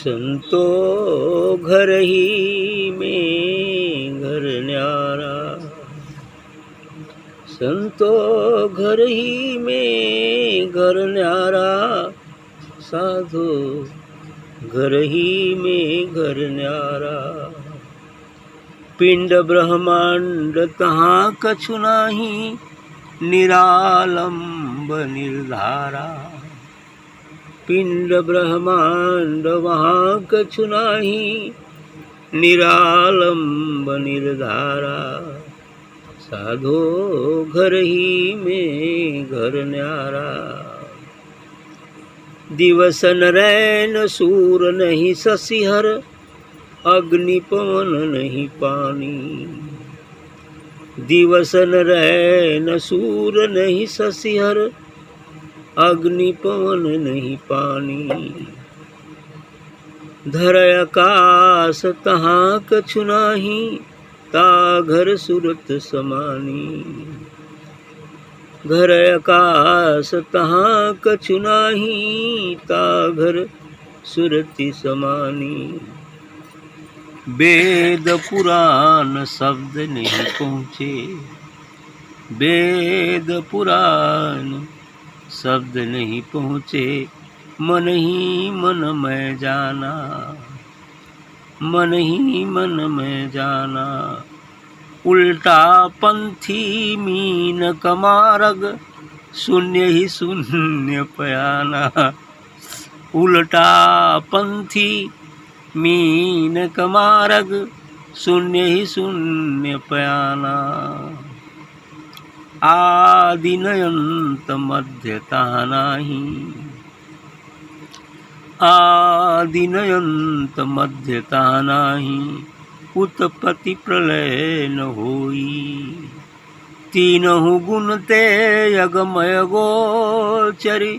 संतो घर ही में घर न्यारा, संतो घर ही में घर न्यारा, साधो घर ही में घर न्यारा। पिंड ब्रह्मांड तहाँ कछु नाही, निरालंब निर्धारा। पिंड ब्रह्मांड वहाँ कछु नाही, निरालंब निर्धारा। साधो घर ही में घर न्यारा। दिवस नरैन सूर नहीं शशिहर, अग्नि पवन नहीं पानी। दिवस नरैन सूर नहीं शशिहर, अग्नि पवन नहीं पानी। धर आकाश तहाँ कछु नाही, ता घर सुरत समानी। घर आकाश तहाँ कछु नाही, ता घर सुरति समानी। वेद पुराण शब्द नहीं पहुँचे, वेद पुराण शब्द नहीं पहुँचे। मन ही मन में जाना, मन ही मन में जाना। उल्टा पंथी मीन कमारग, शून्य ही शून्य पयाना। उल्टा पंथी मीन कमारग, शून्य ही शून्य पयाना। आदि नयंत मध्यता नाही, आदि नयंत मध्यता नाही। उत्पत्ति प्रलय न होई, तीनहु गुण ते यगमय गोचरी।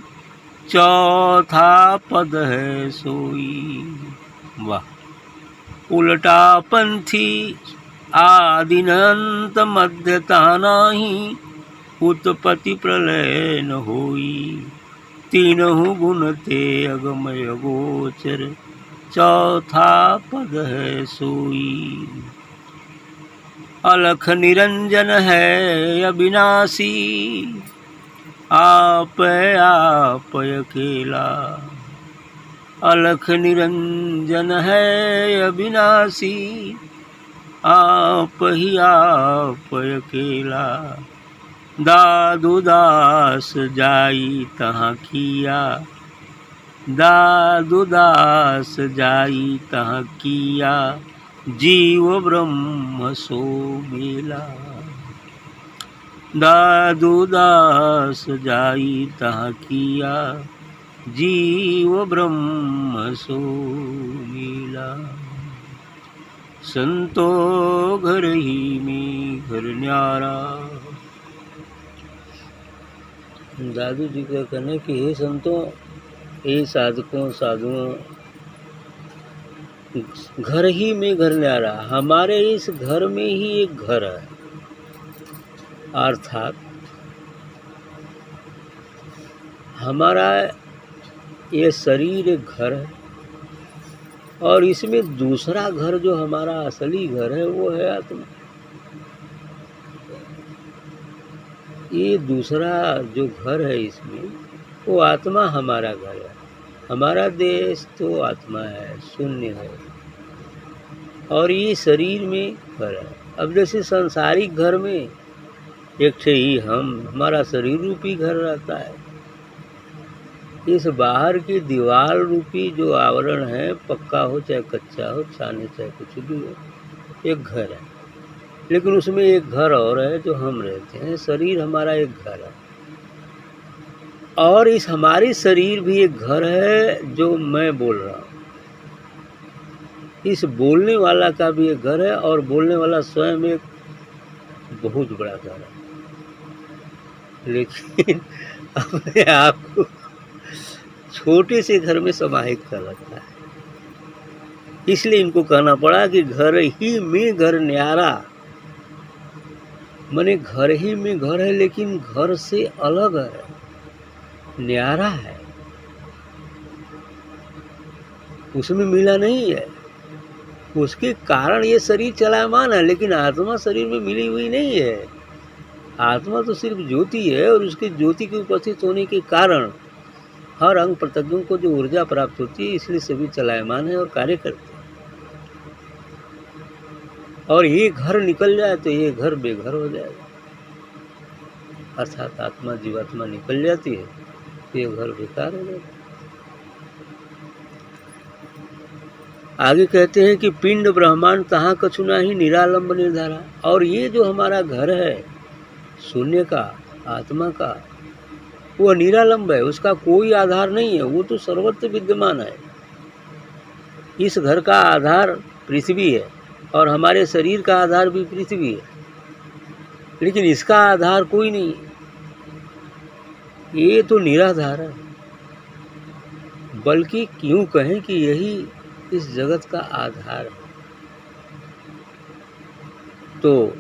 चौथा पद है सोई। वाह। उल्टा पंथी आदि अनंत मध्यता नाही, उत्पत्ति प्रलय न होई। तीनहु गुण ते अगमय गोचर, चौथा पद है सोई। अलख निरंजन है अविनाशी, आप आप अकेला। अलख निरंजन है अविनाशी, आप ही आप अकेला। दादू दास जाई तहाँ किया, दादू दास जाई तहाँ किया। जीव ब्रह्म सो मेला, दादू दास जाई तहाँ किया। जीव ब्रह्म सो मेला। संतो घर ही में घर न्यारा। दादू जी का कहने कि हे संतों, हे साधकों साधुओं, घर ही में घर न्यारा। हमारे इस घर में ही एक घर है, अर्थात हमारा ये शरीर एक घर है, और इसमें दूसरा घर जो हमारा असली घर है वो है आत्मा। ये दूसरा जो घर है इसमें, वो आत्मा हमारा घर है। हमारा देश तो आत्मा है, शून्य है, और ये शरीर में घर है। अब जैसे सांसारिक घर में एक ठे ही हमारा शरीर रूपी घर रहता है। इस बाहर की दीवार रूपी जो आवरण है, पक्का हो चाहे कच्चा हो, छाने चाहे कुछ भी हो, एक घर है। लेकिन उसमें एक घर और है जो हम रहते हैं। शरीर हमारा एक घर है, और इस हमारी शरीर भी एक घर है जो मैं बोल रहा हूँ। इस बोलने वाला का भी एक घर है, और बोलने वाला स्वयं एक बहुत बड़ा घर है। लेकिन अपने आप को छोटे से घर में समाहित कर रखा है। इसलिए इनको कहना पड़ा कि घर ही में घर न्यारा। माने घर ही में घर है, लेकिन घर से अलग है, न्यारा है। उसमें मिला नहीं है। उसके कारण ये शरीर चलायमान है, लेकिन आत्मा शरीर में मिली हुई नहीं है। आत्मा तो सिर्फ ज्योति है, और उसकी ज्योति के उपस्थित होने के कारण हर अंग प्रत्यंगों को जो ऊर्जा प्राप्त होती है, इसलिए सभी चलायमान है और कार्य करते हैं। और ये घर निकल जाए तो ये घर बेघर हो जाएगा। अर्थात आत्मा जीवात्मा निकल जाती है तो ये घर बेकार हो जाता है। आगे कहते हैं कि पिंड ब्रह्मांड तहाँ कछु नाही निरालंब निर्धारा। और ये जो हमारा घर है शून्य का, आत्मा का, वो निरालंब है, उसका कोई आधार नहीं है, वो तो सर्वत्र विद्यमान है। इस घर का आधार पृथ्वी है और हमारे शरीर का आधार भी पृथ्वी है, लेकिन इसका आधार कोई नहीं है। ये तो निराधार है, बल्कि क्यों कहें कि यही इस जगत का आधार है। तो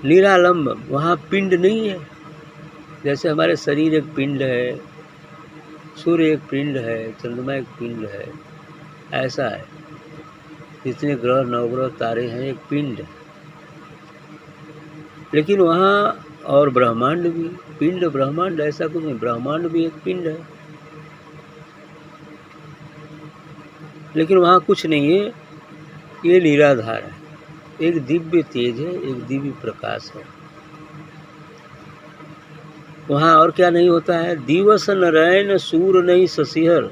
निरालंब, वहाँ पिंड नहीं है। जैसे हमारे शरीर एक पिंड है, सूर्य एक पिंड है, चंद्रमा एक पिंड है, ऐसा है। जितने ग्रह नवग्रह तारे हैं एक पिंड है। लेकिन वहाँ और ब्रह्मांड भी, पिंड ब्रह्मांड ऐसा कुछ नहीं, ब्रह्मांड भी एक पिंड है, लेकिन वहाँ कुछ नहीं है। ये निराधार है, एक दिव्य तेज है, एक दिव्य प्रकाश है। वहाँ और क्या नहीं होता है? दिवस नरैन सूर नहीं ससिहर,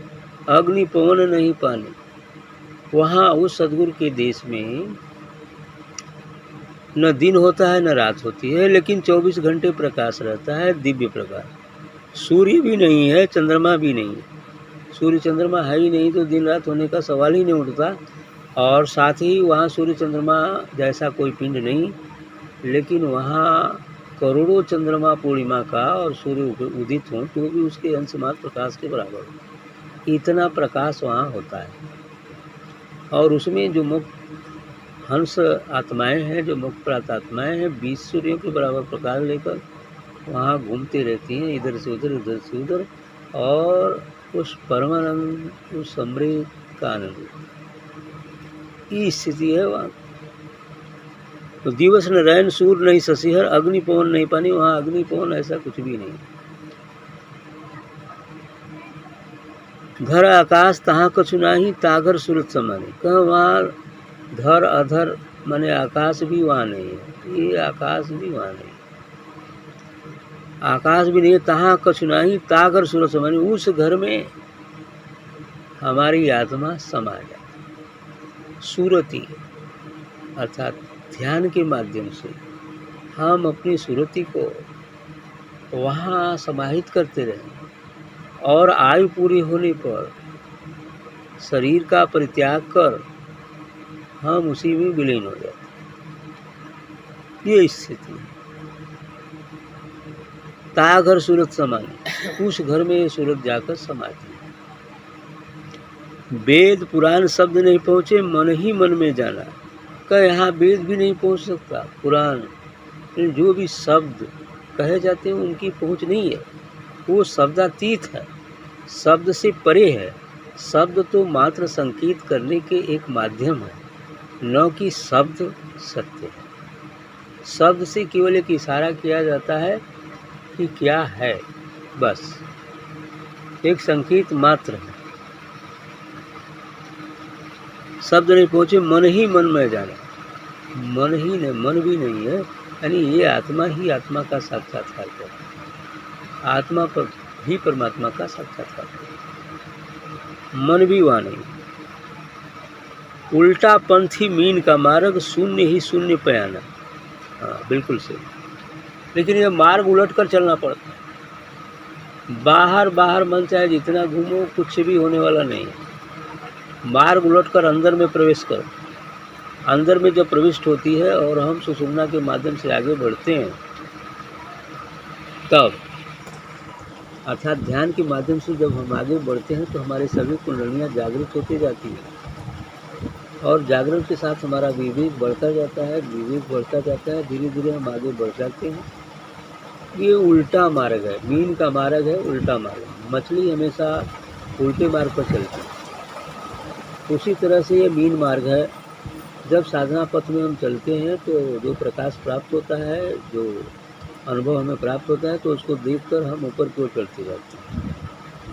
अग्नि पवन नहीं पानी। वहाँ उस सदगुरु के देश में न दिन होता है न रात होती है, लेकिन 24 घंटे प्रकाश रहता है, दिव्य प्रकाश। सूर्य भी नहीं है, चंद्रमा भी नहीं है। सूर्य चंद्रमा है ही नहीं तो दिन रात होने का सवाल ही नहीं उठता। और साथ ही वहाँ सूर्य चंद्रमा जैसा कोई पिंड नहीं, लेकिन वहाँ करोड़ों चंद्रमा पूर्णिमा का और सूर्य उदित हों तो भी उसके अंश मात्र प्रकाश के बराबर हो, इतना प्रकाश वहाँ होता है। और उसमें जो मुक्त हंस आत्माएं हैं, जो मुक्त प्रात आत्माएं हैं, 20 सूर्यों के बराबर प्रकाश लेकर वहाँ घूमती रहती हैं, इधर से उधर उधर से उधर, और उस परमानंद, उस अमृत का आनंद की स्थिति है वहाँ। तो दिवस न रैन सूर नहीं ससिहर, अग्नि पवन नहीं पानी। वहाँ अग्नि पवन ऐसा कुछ भी नहीं। घर आकाश तहाँ कछु नाही, ताघर सूरत समाने। कह वहाँ धर अधर माने आकाश भी वहाँ नहीं है, ये आकाश भी वहाँ नहीं, आकाश भी नहीं है। तहाँ कछु नाही, ताघर सूरत समाने। उस घर में हमारी आत्मा समा जाए। सूरती अर्थात ध्यान के माध्यम से हम अपनी सूरती को वहाँ समाहित करते रहें, और आयु पूरी होने पर शरीर का परित्याग कर हम उसी में विलीन हो जाते। ये स्थिति है। ताघर सूरत समाने, उस घर में सूरत जाकर समाती है। वेद पुराण शब्द नहीं पहुँचे, मन ही मन में जाना। का यहाँ वेद भी नहीं पहुँच सकता, पुराण, जो भी शब्द कहे जाते हैं उनकी पहुँच नहीं है। वो शब्दातीत है, शब्द से परे है। शब्द तो मात्र संकेत करने के एक माध्यम है, न कि शब्द सत्य है। शब्द से केवल एक इशारा किया जाता है कि क्या है, बस एक संकेत मात्र है। शब्द नहीं पहुँचे, मन ही मन में जाना। मन ही नहीं, मन भी नहीं है, यानी ये आत्मा ही आत्मा का साक्षात्कार है, आत्मा पर ही परमात्मा का साक्षात्कार है, मन भी वहाँ नहीं। उल्टा पंथी मीन का मार्ग, शून्य ही शून्य पे आना। हाँ, बिल्कुल सही। लेकिन ये मार्ग उलट कर चलना पड़ता है। बाहर मन चाहे जितना घूमो, कुछ भी होने वाला नहीं है। मार्ग उलट कर अंदर में प्रवेश करो। अंदर में जब प्रविष्ट होती है और हम सुषुम्ना के माध्यम से आगे बढ़ते हैं, तब अर्थात ध्यान के माध्यम से जब हम आगे बढ़ते हैं तो हमारे सभी कुंडलियाँ जागृत होती जाती हैं, और जागरण के साथ हमारा विवेक बढ़ता जाता है, विवेक बढ़ता जाता है, धीरे धीरे हम आगे बढ़ जाते हैं। ये उल्टा मार्ग है, मीन का मार्ग है, उल्टा मार्ग। मछली हमेशा उल्टे मार्ग पर चलती है, उसी तरह से ये मीन मार्ग है। जब साधना पथ में हम चलते हैं तो जो प्रकाश प्राप्त होता है, जो अनुभव हमें प्राप्त होता है, तो उसको देखकर हम ऊपर की ओर चढ़ते जाते हैं।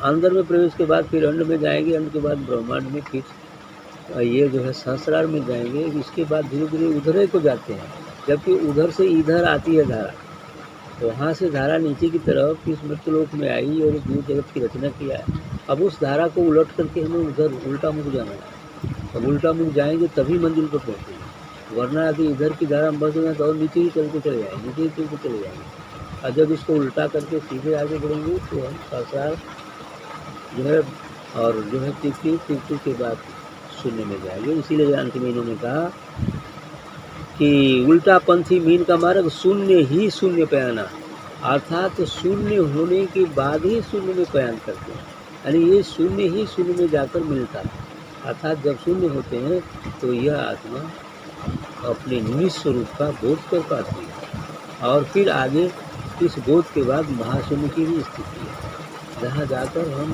अंदर में प्रवेश के बाद फिर अंड में जाएंगे, अंड के बाद ब्रह्मांड में, फिर ये जो है सहस्रार में जाएंगे। इसके बाद धीरे धीरे उधर ही को जाते हैं, जबकि उधर से इधर आती है धारा, वहाँ से धारा नीचे की तरफ इस मृत्युलोक में आई और जीव जगत की रचना किया है। अब उस धारा को उलट करके हमें उधर उल्टा मुख जाना है। अब उल्टा मुख जाएंगे तभी मंजिल पर पहुँचेंगे, वरना यदि इधर की धारा में बस जाए तो और नीचे ही चल के चले जाएंगे, नीचे ही चल के चले जाएंगे। और जब इसको उल्टा करके सीधे आगे बढ़ेंगे तो हम संसार जो है और जो है तिरछी के बाद शून्य में जाएंगे। इसीलिए अंत में इन्होंने कहा कि उल्टा पंथी मीन का मार्ग शून्य ही शून्य पे आना, अर्थात तो शून्य होने के बाद ही शून्य में प्रयाण करते हैं, यानी ये शून्य ही शून्य में जाकर मिलता है। अर्थात जब शून्य होते हैं तो यह आत्मा अपने निस्वरूप का बोध कर पाती है, और फिर आगे इस बोध के बाद महाशून्य की भी स्थिति है, जहाँ जाकर हम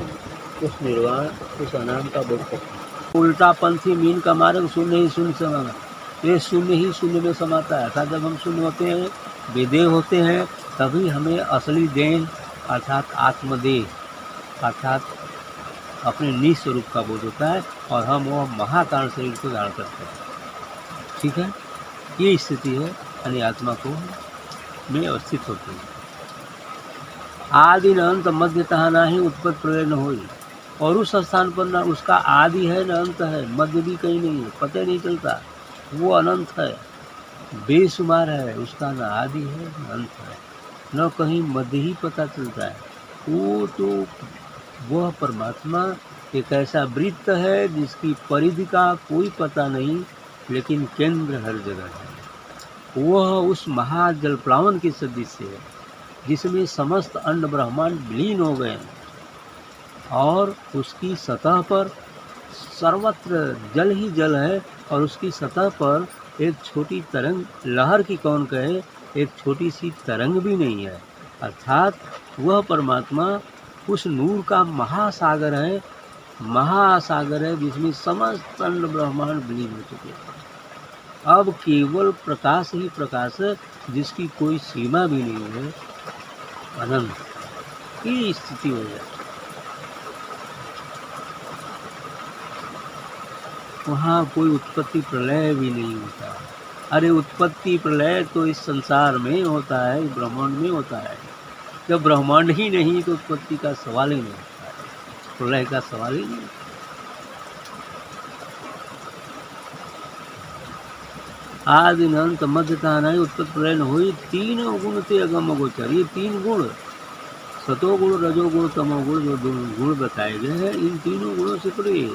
उस निर्वाण, उस अनाम का बोध करते हैं। उल्टा पंथी मीन का मार्ग शून्य ही शून्य समाना, ये शून्य ही शून्य में समाता है। अर्थात जब हम शून्य होते हैं, बेदेह होते हैं, तभी हमें असली देह अर्थात आत्मदेह, अर्थात अपने निस्वरूप का बोध होता है, और हम वो महाकारण शरीर को धारण करते हैं। ठीक है, ये स्थिति है, यानी आत्मा को में अवस्थित होती है। आदि न अंत मध्यतः ना ही उत्पत्ति प्रलय न होई, और उस स्थान पर न उसका आदि है न अंत है, मध्य भी कहीं नहीं है, पता नहीं चलता। वो अनंत है, बेशुमार है, उसका न आदि है न अंत है, न कहीं मध्य ही पता चलता है। वो तो वह परमात्मा एक ऐसा वृत्त है जिसकी परिधि का कोई पता नहीं, लेकिन केंद्र हर जगह है। वह उस महाजल प्लावन के सदृश है, जिसमें समस्त अंड ब्रह्मांड विलीन हो गए, और उसकी सतह पर सर्वत्र जल ही जल है, और उसकी सतह पर एक छोटी तरंग, लहर की कौन कहे, एक छोटी सी तरंग भी नहीं है। अर्थात वह परमात्मा उस नूर का महासागर है, महासागर है, जिसमें समस्त अंड ब्रह्मांड विलीन हो चुके हैं। अब केवल प्रकाश ही प्रकाश है, जिसकी कोई सीमा भी नहीं है, अनंत की स्थिति हो जाए। वहाँ कोई उत्पत्ति प्रलय भी नहीं होता। अरे उत्पत्ति प्रलय तो इस संसार में होता है, ब्रह्मांड में होता है। जब ब्रह्मांड ही नहीं तो उत्पत्ति का सवाल ही नहीं होता है, प्रलय का सवाल ही नहीं। आदि अनंत मध्यता नहीं उत्पत्ति प्रलय न हुई, तीन गुण थे अगम गोचर। ये तीन गुण, सतोगुण, रजोगुण, तमोगुण, जो गुण बताए गए हैं, इन तीनों गुणों से परे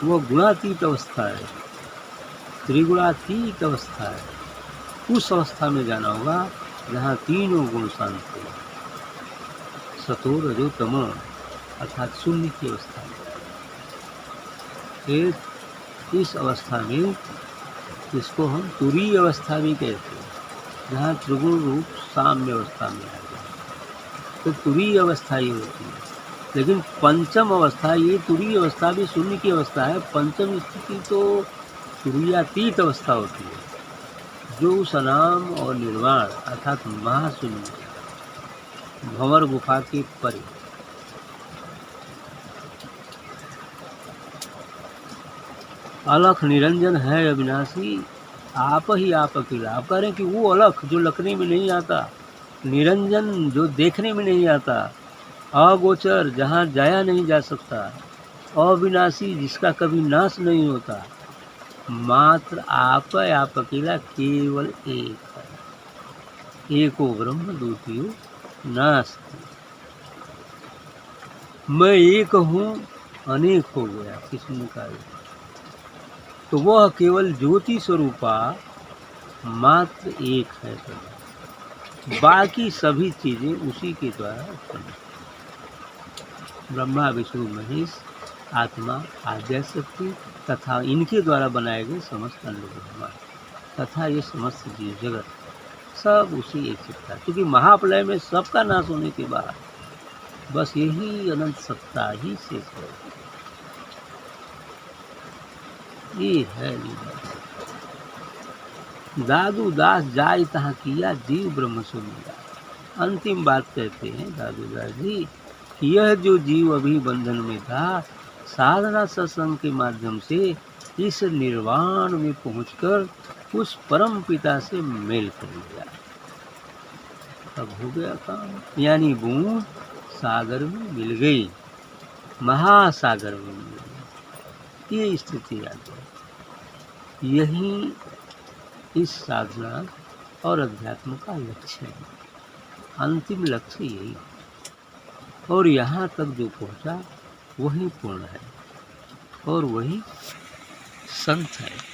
वह गुणातीत अवस्था है, त्रिगुणातीत अवस्था है। उस अवस्था में जाना होगा जहाँ तीनों गुण शांत हो, सतो रजो तमो, अर्थात शून्य की अवस्था में। फिर इस अवस्था में, इसको हम तुरीय अवस्था भी कहते हैं, जहाँ त्रिगुण रूप साम्य अवस्था में आ जाए, तो तुरीय अवस्था ही होती है। लेकिन पंचम अवस्था, ये तुरीय अवस्था भी शून्य की अवस्था है। पंचम स्थिति तो तुरीयातीत अवस्था होती है, जो उस अनाम और निर्वाण अर्थात महाशून्य, भंवर गुफा के परे। अलख निरंजन है अविनाशी, आप ही आप अकेला। आप कह रहे हैं कि वो अलख जो लखने में नहीं आता, निरंजन जो देखने में नहीं आता, अगोचर जहाँ जाया नहीं जा सकता, अविनाशी जिसका कभी नाश नहीं होता, मात्र आप अकेला केवल एक है। एको ब्रह्म द्वितीयो नास्ति। मैं एक हूँ, अनेक हो गया किस्म का। तो वह केवल ज्योति स्वरूपा मात्र एक है, बाकी सभी चीजें उसी के द्वारा उत्पन्न। ब्रह्मा विष्णु महेश, आत्मा, आद्या शक्ति तथा इनके द्वारा बनाए गए समस्त अंड ब्रह्मांड तथा ये समस्त जीव जगत सब उसी एक सत्ता, क्योंकि महाप्रलय में सबका नाश होने के बाद बस यही अनंत सत्ता ही शेष है। ये है लीला। दादू दास जाय तहाँ किया, जीव ब्रह्म सो मिला। अंतिम बात कहते हैं दादू दास जी कि यह जो जीव अभी बंधन में था, साधना सत्संग के माध्यम से इस निर्वाण में पहुंचकर उस परम पिता से मेल कर लिया। अब हो गया काम, यानी बूंद सागर में मिल गई, महासागर में मिल गई। ये स्थिति आ गई। यही इस साधना और अध्यात्म का लक्ष्य है, अंतिम लक्ष्य यही। और यहाँ तक जो पहुँचा वही पूर्ण है और वही संत है।